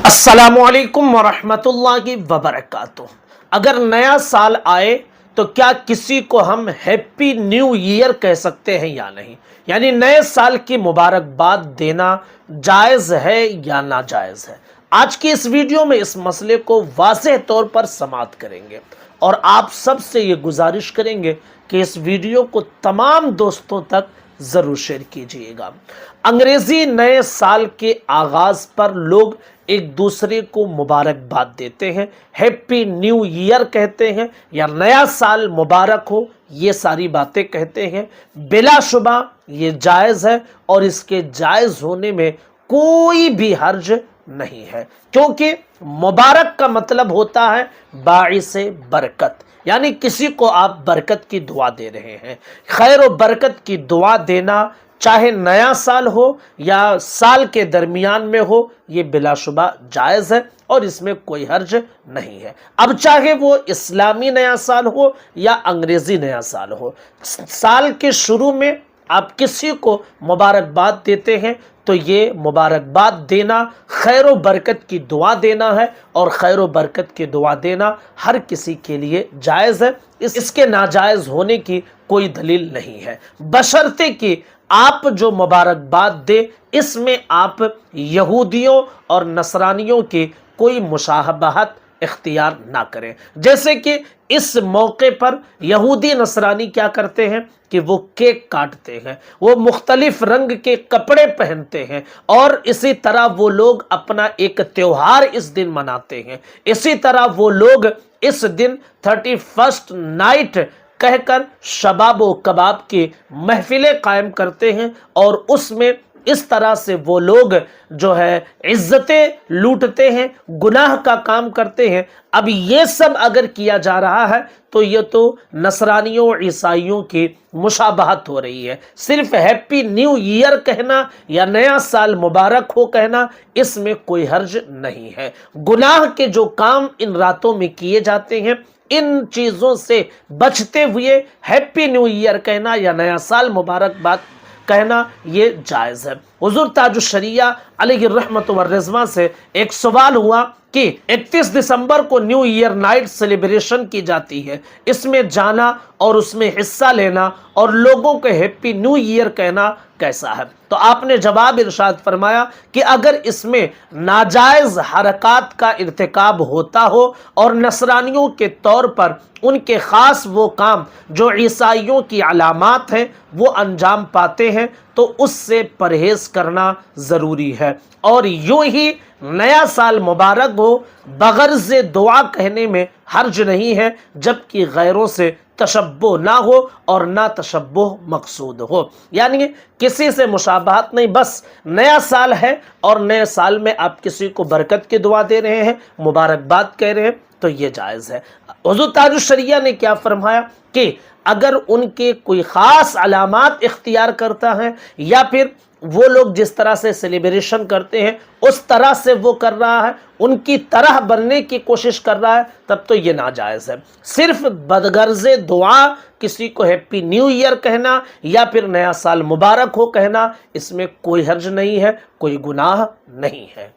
अस्सलामुअलैकुम वरहमतुल्लाहि वबरकातुह। अगर नया साल आए तो क्या किसी को हम हैप्पी न्यू ईयर कह सकते हैं या नहीं, यानी नए साल की मुबारकबाद देना जायज़ है या नाजायज़ है। आज की इस वीडियो में इस मसले को वाज़ेह तौर पर समाअत करेंगे और आप सबसे ये गुजारिश करेंगे कि इस वीडियो को तमाम दोस्तों तक ज़रूर शेयर कीजिएगा। अंग्रेज़ी नए साल के आगाज़ पर लोग एक दूसरे को मुबारकबाद देते हैं, हैप्पी न्यू ईयर कहते हैं या नया साल मुबारक हो, ये सारी बातें कहते हैं। बिलाशुबा ये जायज़ है और इसके जायज़ होने में कोई भी हर्ज नहीं है, क्योंकि मुबारक का मतलब होता है बाइसे बरकत, यानी किसी को आप बरकत की दुआ दे रहे हैं। खैर और बरकत की दुआ देना चाहे नया साल हो या साल के दरमियान में हो, ये बिलाशुबा जायज़ है और इसमें कोई हर्ज नहीं है। अब चाहे वो इस्लामी नया साल हो या अंग्रेज़ी नया साल हो, साल के शुरू में आप किसी को मुबारकबाद देते हैं तो ये मुबारकबाद देना खैर व बरकत की दुआ देना है, और खैर व बरकत की दुआ देना हर किसी के लिए जायज़ है। इसके नाजायज़ होने की कोई दलील नहीं है, बशर्ते कि आप जो मुबारकबाद दे इसमें आप यहूदियों और नसरानियों की कोई मुशाबहत इख्तियार ना करें। जैसे कि इस मौके पर यहूदी नसरानी क्या करते हैं कि वो केक काटते हैं, वो मुख्तलिफ रंग के कपड़े पहनते हैं और इसी तरह वो लोग अपना एक त्योहार इस दिन मनाते हैं। इसी तरह वो लोग इस दिन 31st नाइट कहकर शबाब व कबाब की महफिलें कायम करते हैं और उसमें इस तरह से वो लोग जो है इज्जतें लूटते हैं, गुनाह का काम करते हैं। अब ये सब अगर किया जा रहा है तो ये तो नसरानियों और ईसाइयों की मुशाबहत हो रही है। सिर्फ हैप्पी न्यू ईयर कहना या नया साल मुबारक हो कहना, इसमें कोई हर्ज नहीं है। गुनाह के जो काम इन रातों में किए जाते हैं, इन चीज़ों से बचते हुए हैप्पी न्यू ईयर कहना या नया साल मुबारकबाद कहना ये जायज़ है। हुज़ूर ताजुश शरिया अलैहि रहमत व रिज़वान से एक सवाल हुआ कि 31 दिसंबर को न्यू ईयर नाइट सेलिब्रेशन की जाती है, इसमें जाना और उसमें हिस्सा लेना और लोगों को हैप्पी न्यू ईयर कहना कैसा है? तो आपने जवाब इरशाद फरमाया कि अगर इसमें नाजायज़ हरकत का इर्तिकाब होता हो और नसरानियों के तौर पर उनके ख़ास वो काम जो ईसाइयों की अलामात हैं वो अंजाम पाते हैं तो उससे परहेज़ करना ज़रूरी है। और यूं ही नया साल मुबारक हो बग़र्ज़ दुआ कहने में हर्ज नहीं है, जबकि गैरों से तशब्बुह ना हो और ना तशब्बुह मकसूद हो, यानी किसी से मुशाबहत नहीं, बस नया साल है और नए साल में आप किसी को बरकत की दुआ दे रहे हैं, मुबारकबाद कह रहे हैं, तो ये जायज़ है। हुज़ूर ताजुश शरिया ने क्या फरमाया कि अगर उनके कोई ख़ास अलामात इख्तियार करता है या फिर वो लोग जिस तरह से सेलिब्रेशन करते हैं उस तरह से वो कर रहा है, उनकी तरह बनने की कोशिश कर रहा है, तब तो ये नाजायज़ है। सिर्फ बदगर्ज़े दुआ किसी को हैप्पी न्यू ईयर कहना या फिर नया साल मुबारक हो कहना, इसमें कोई हर्ज नहीं है, कोई गुनाह नहीं है।